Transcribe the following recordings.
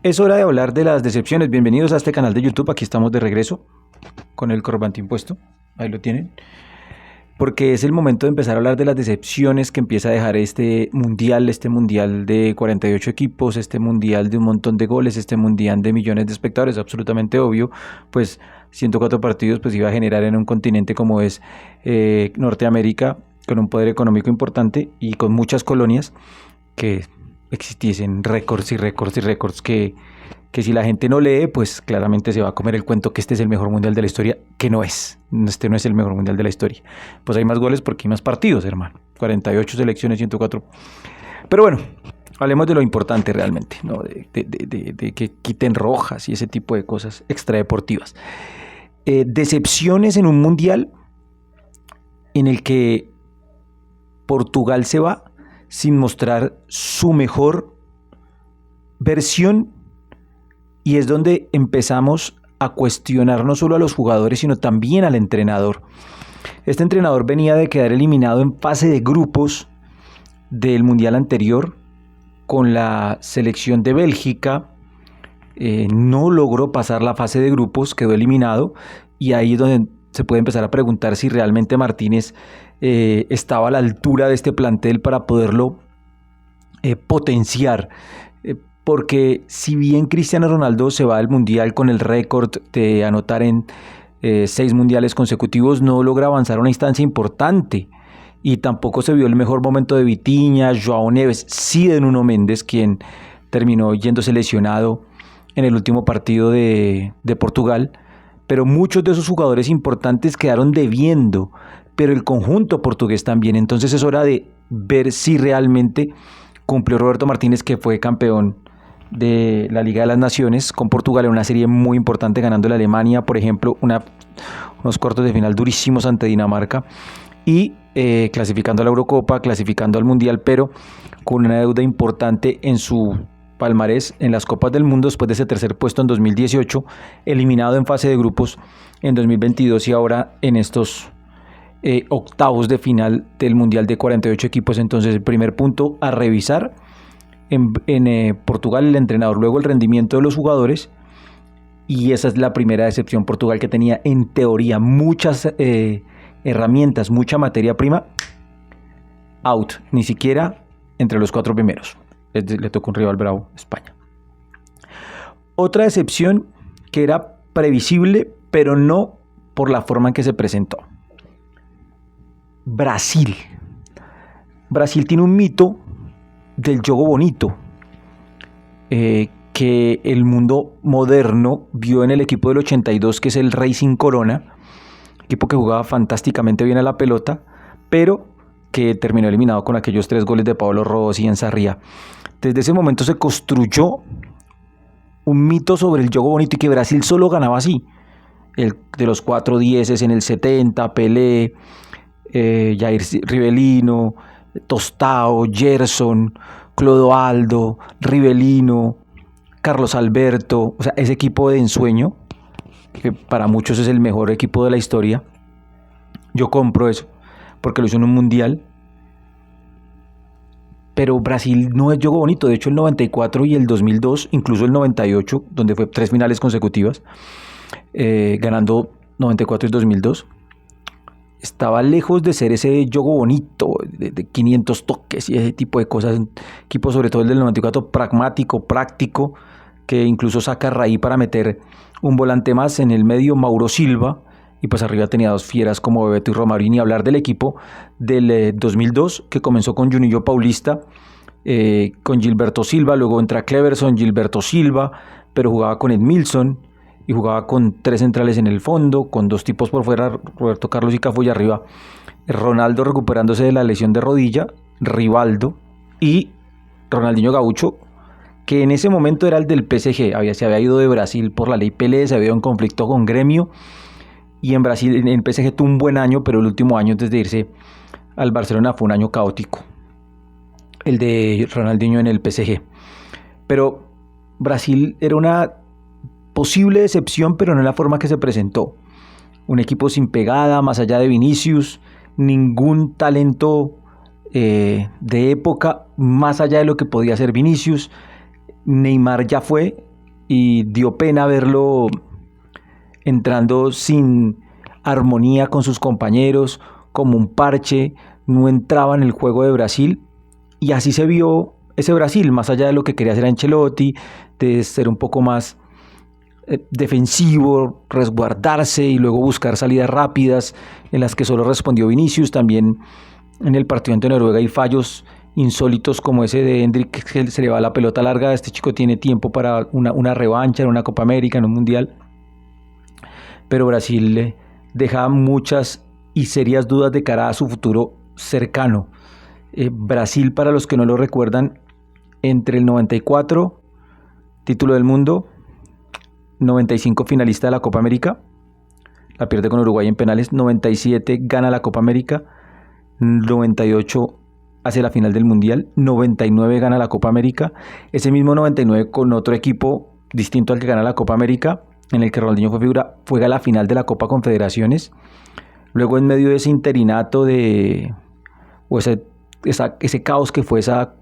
Es hora de hablar de las decepciones. Bienvenidos a este canal de YouTube. Aquí estamos de regreso con el corbantín puesto. Ahí lo tienen. Porque es el momento de empezar a hablar de las decepciones que empieza a dejar este mundial de 48 equipos, este mundial de un montón de goles, este mundial de millones de espectadores. Absolutamente obvio, pues 104 partidos pues iba a generar en un continente como es Norteamérica, con un poder económico importante y con muchas colonias que existiesen récords y récords y récords que si la gente no lee, pues claramente se va a comer el cuento que este es el mejor mundial de la historia, que no es. Este no es el mejor mundial de la historia. Pues hay más goles porque hay más partidos, hermano. 48 selecciones, 104. Pero bueno, hablemos de lo importante realmente, ¿no? De que quiten rojas y ese tipo de cosas extradeportivas. Decepciones en un mundial en el que Portugal se va sin mostrar su mejor versión, y es donde empezamos a cuestionar no solo a los jugadores sino también al entrenador. Este entrenador venía de quedar eliminado en fase de grupos del mundial anterior con la selección de Bélgica. No logró pasar la fase de grupos, quedó eliminado, y ahí es donde se puede empezar a preguntar si realmente Martínez estaba a la altura de este plantel para poderlo potenciar. Porque si bien Cristiano Ronaldo se va al mundial con el récord de anotar en 6 mundiales consecutivos, no logra avanzar a una instancia importante. Y tampoco se vio el mejor momento de Vitinha, João Neves, sí de Nuno Méndez, quien terminó yéndose lesionado en el último partido de Portugal. Pero muchos de esos jugadores importantes quedaron debiendo, pero el conjunto portugués también. Entonces es hora de ver si realmente cumplió Roberto Martínez, que fue campeón de la Liga de las Naciones con Portugal en una serie muy importante, ganando la Alemania, por ejemplo, unos cuartos de final durísimos ante Dinamarca, y clasificando a la Eurocopa, clasificando al Mundial, pero con una deuda importante en su palmarés en las Copas del Mundo, después de ese tercer puesto en 2018, eliminado en fase de grupos en 2022 y ahora en estos octavos de final del Mundial de 48 equipos. Entonces, el primer punto a revisar en Portugal, el entrenador, luego el rendimiento de los jugadores, y esa es la primera decepción. Portugal, que tenía en teoría muchas herramientas, mucha materia prima, out, ni siquiera entre los 4 primeros. Le tocó un rival bravo, España. Otra decepción que era previsible, pero no por la forma en que se presentó. Brasil. Brasil tiene un mito del juego bonito que el mundo moderno vio en el equipo del 82, que es el Racing Corona, equipo que jugaba fantásticamente bien a la pelota, pero que terminó eliminado con aquellos 3 goles de Pablo Rossi en Sarriá. Desde ese momento se construyó un mito sobre el juego bonito y que Brasil solo ganaba así. El de los 4 dieces en el 70, Pelé, Jair Rivelino, Tostao, Gerson, Clodoaldo, Rivelino, Carlos Alberto, o sea, ese equipo de ensueño, que para muchos es el mejor equipo de la historia. Yo compro eso, porque lo hizo en un mundial. Pero Brasil no es juego bonito. De hecho, el 94 y el 2002, incluso el 98, donde fue 3 finales consecutivas, ganando 94 y 2002, estaba lejos de ser ese juego bonito de 500 toques y ese tipo de cosas. Un equipo, sobre todo el del 94, pragmático, práctico, que incluso saca Raí para meter un volante más en el medio, Mauro Silva, y pues arriba tenía 2 fieras como Bebeto y Romario. Y hablar del equipo del 2002, que comenzó con Juninho Paulista, con Gilberto Silva, luego entra Cleverson, Gilberto Silva, pero jugaba con Edmilson y jugaba con 3 centrales en el fondo, con 2 tipos por fuera, Roberto Carlos y Cafu, y arriba Ronaldo recuperándose de la lesión de rodilla, Rivaldo y Ronaldinho Gaucho, que en ese momento era el del PSG, se había ido de Brasil por la ley Pelé, se había ido en conflicto con Gremio, y en Brasil, en PSG tuvo un buen año, pero el último año antes de irse al Barcelona fue un año caótico, el de Ronaldinho en el PSG. Pero Brasil era una posible decepción, pero no en la forma que se presentó. Un equipo sin pegada, más allá de Vinicius, ningún talento de época, más allá de lo que podía ser Vinicius. Neymar ya fue, y dio pena verlo entrando sin armonía con sus compañeros, como un parche, no entraba en el juego de Brasil, y así se vio ese Brasil, más allá de lo que quería hacer Ancelotti, de ser un poco más defensivo, resguardarse y luego buscar salidas rápidas en las que solo respondió Vinicius. También en el partido ante Noruega hay fallos insólitos como ese de Endrick, que se le va la pelota larga. Este chico tiene tiempo para una revancha en una Copa América, en un Mundial, pero Brasil deja muchas y serias dudas de cara a su futuro cercano. Brasil, para los que no lo recuerdan, entre el 94, título del mundo, 95 finalista de la Copa América, la pierde con Uruguay en penales, 97 gana la Copa América, 98 hace la final del Mundial, 99 gana la Copa América, ese mismo 99 con otro equipo distinto al que gana la Copa América, en el que Ronaldinho fue figura, juega la final de la Copa Confederaciones. Luego, en medio de ese interinato o ese caos que fue esa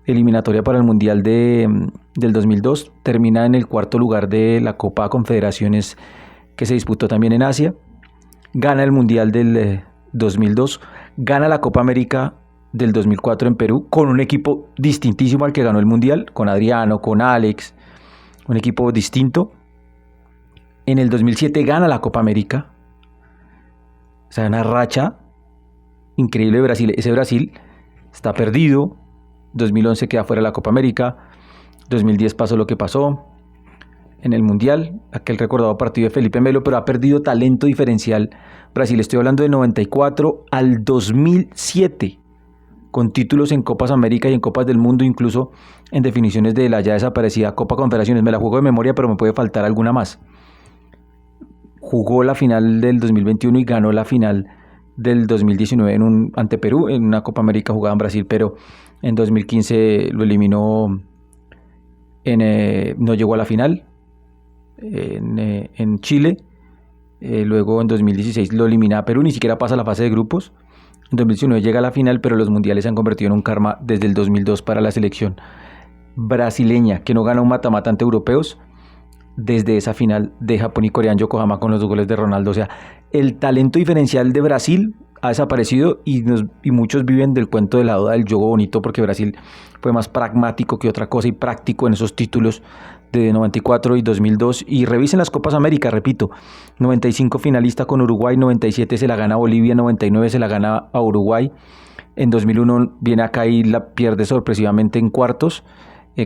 eliminatoria para el Mundial del 2002, termina en el cuarto lugar de la Copa Confederaciones, que se disputó también en Asia, gana el Mundial del 2002, gana la Copa América del 2004 en Perú, con un equipo distintísimo al que ganó el Mundial, con Adriano, con Alex, un equipo distinto. En el 2007 gana la Copa América, o sea, una racha increíble de Brasil. Ese Brasil está perdido. 2011 queda fuera de la Copa América. 2010 pasó lo que pasó en el Mundial, aquel recordado partido de Felipe Melo, pero ha perdido talento diferencial Brasil. Estoy hablando de 94 al 2007, con títulos en Copas América y en Copas del Mundo, incluso en definiciones de la ya desaparecida Copa Confederaciones. Me la juego de memoria, pero me puede faltar alguna más. Jugó la final del 2021 y ganó la final del 2019 ante Perú, en una Copa América jugada en Brasil, pero en 2015 lo eliminó, no llegó a la final en Chile. Luego en 2016 lo elimina a Perú, ni siquiera pasa la fase de grupos. En 2019 llega a la final, pero los mundiales se han convertido en un karma desde el 2002 para la selección brasileña, que no gana un mata-mata ante europeos desde esa final de Japón y Corea en Yokohama con los 2 goles de Ronaldo. O sea, el talento diferencial de Brasil ha desaparecido y muchos viven del cuento de la duda del juego bonito, porque Brasil fue más pragmático que otra cosa y práctico en esos títulos de 94 y 2002. Y revisen las Copas América, repito, 95 finalista con Uruguay, 97 se la gana Bolivia, 99 se la gana a Uruguay, en 2001 viene acá y la pierde sorpresivamente en cuartos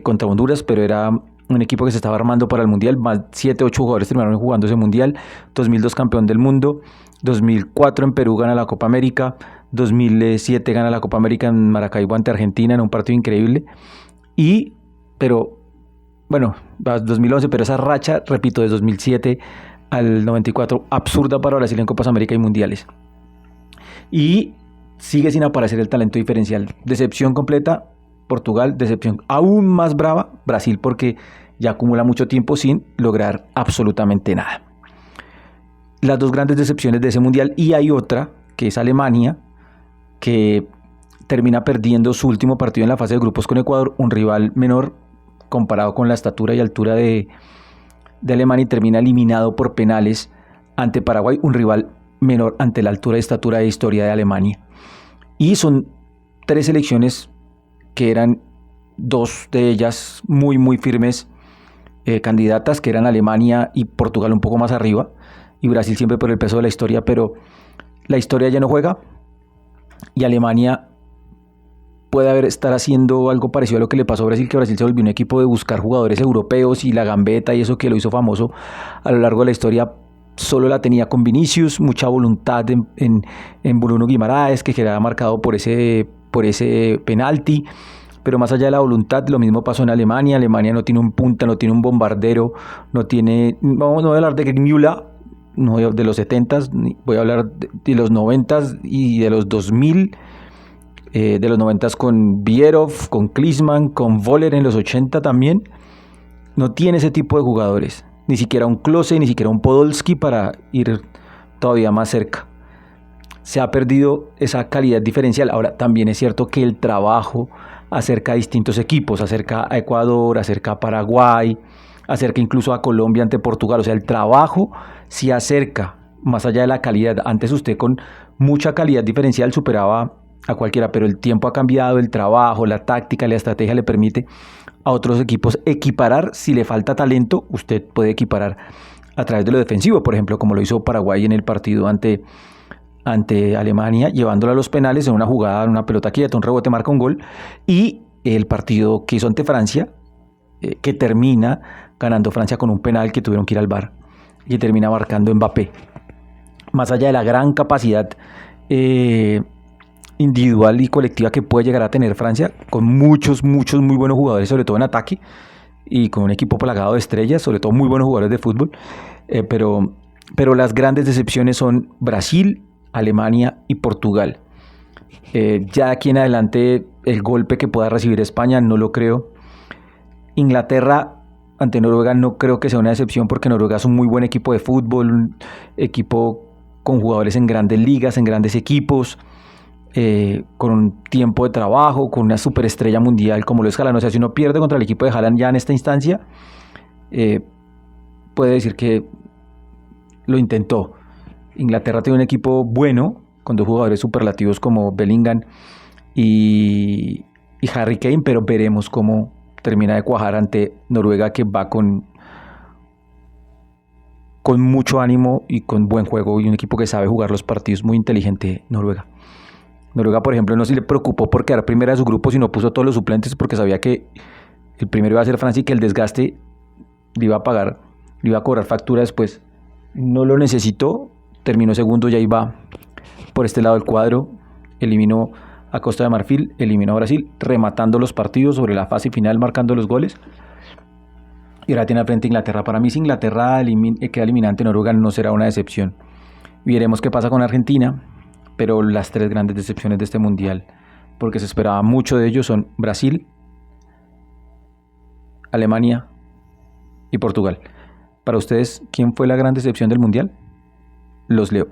contra Honduras, pero era un equipo que se estaba armando para el Mundial. Más 7-8 jugadores terminaron jugando ese Mundial. 2002 campeón del mundo, 2004 en Perú gana la Copa América, 2007 gana la Copa América en Maracaibo ante Argentina en un partido increíble. Pero 2011, pero esa racha, repito, de 2007 al 94, absurda para Brasil en Copas América y Mundiales. Y sigue sin aparecer el talento diferencial. Decepción completa Portugal, decepción aún más brava Brasil, porque ya acumula mucho tiempo sin lograr absolutamente nada. Las dos grandes decepciones de ese Mundial, y hay otra, que es Alemania, que termina perdiendo su último partido en la fase de grupos con Ecuador, un rival menor comparado con la estatura y altura de Alemania, y termina eliminado por penales ante Paraguay, un rival menor ante la altura y estatura de historia de Alemania. Y son 3 selecciones que eran 2 de ellas muy muy firmes candidatas, que eran Alemania y Portugal un poco más arriba, y Brasil siempre por el peso de la historia, pero la historia ya no juega, y Alemania puede estar haciendo algo parecido a lo que le pasó a Brasil, que Brasil se volvió un equipo de buscar jugadores europeos, y la gambeta y eso que lo hizo famoso a lo largo de la historia solo la tenía con Vinicius, mucha voluntad en Bruno Guimaraes, que quedaba marcado por ese penalti. Pero más allá de la voluntad, lo mismo pasó en Alemania. Alemania no tiene un punta, no tiene un bombardero, no voy a hablar de Müller, no de los 70s, voy a hablar de los 90s y de los 2000, de los 90s con Bierhoff, con Klinsmann, con Voller en los 80 también. No tiene ese tipo de jugadores, ni siquiera un Klose, ni siquiera un Podolski para ir todavía más cerca. Se ha perdido esa calidad diferencial. Ahora, también es cierto que el trabajo acerca a distintos equipos, acerca a Ecuador, acerca a Paraguay, acerca incluso a Colombia ante Portugal. O sea, el trabajo sí acerca, más allá de la calidad. Antes usted con mucha calidad diferencial superaba a cualquiera, pero el tiempo ha cambiado, el trabajo, la táctica, la estrategia le permite a otros equipos equiparar. Si le falta talento, usted puede equiparar a través de lo defensivo, por ejemplo, como lo hizo Paraguay en el partido ante Alemania, llevándolo a los penales en una jugada, en una pelota quieta, un rebote, marca un gol, y el partido que hizo ante Francia, que termina ganando Francia con un penal que tuvieron que ir al VAR, y termina marcando Mbappé. Más allá de la gran capacidad individual y colectiva que puede llegar a tener Francia, con muchos muy buenos jugadores, sobre todo en ataque, y con un equipo plagado de estrellas, sobre todo muy buenos jugadores de fútbol, pero las grandes decepciones son Brasil, Alemania y Portugal. Ya aquí en adelante el golpe que pueda recibir España no lo creo. Inglaterra ante Noruega no creo que sea una decepción, porque Noruega es un muy buen equipo de fútbol, un equipo con jugadores en grandes ligas, en grandes equipos, con un tiempo de trabajo, con una superestrella mundial como lo es Haaland. O sea, si uno pierde contra el equipo de Haaland ya en esta instancia, puede decir que lo intentó. Inglaterra tiene un equipo bueno, con dos jugadores superlativos como Bellingham y Harry Kane, pero veremos cómo termina de cuajar ante Noruega, que va con mucho ánimo y con buen juego, y un equipo que sabe jugar los partidos, muy inteligente Noruega. Noruega, por ejemplo, no se le preocupó por quedar primera de su grupo, sino puso todos los suplentes porque sabía que el primero iba a ser Francia y que el desgaste le iba a pagar, le iba a cobrar factura después. No lo necesitó, terminó segundo, ya iba por este lado del cuadro, eliminó a Costa de Marfil, eliminó a Brasil, rematando los partidos sobre la fase final, marcando los goles. Y ahora tiene al frente Inglaterra. Para mí, si Inglaterra queda eliminante, Noruega no será una decepción. Veremos qué pasa con Argentina, pero las tres grandes decepciones de este mundial, porque se esperaba mucho de ellos, son Brasil, Alemania y Portugal. Para ustedes, ¿quién fue la gran decepción del mundial? Los leo.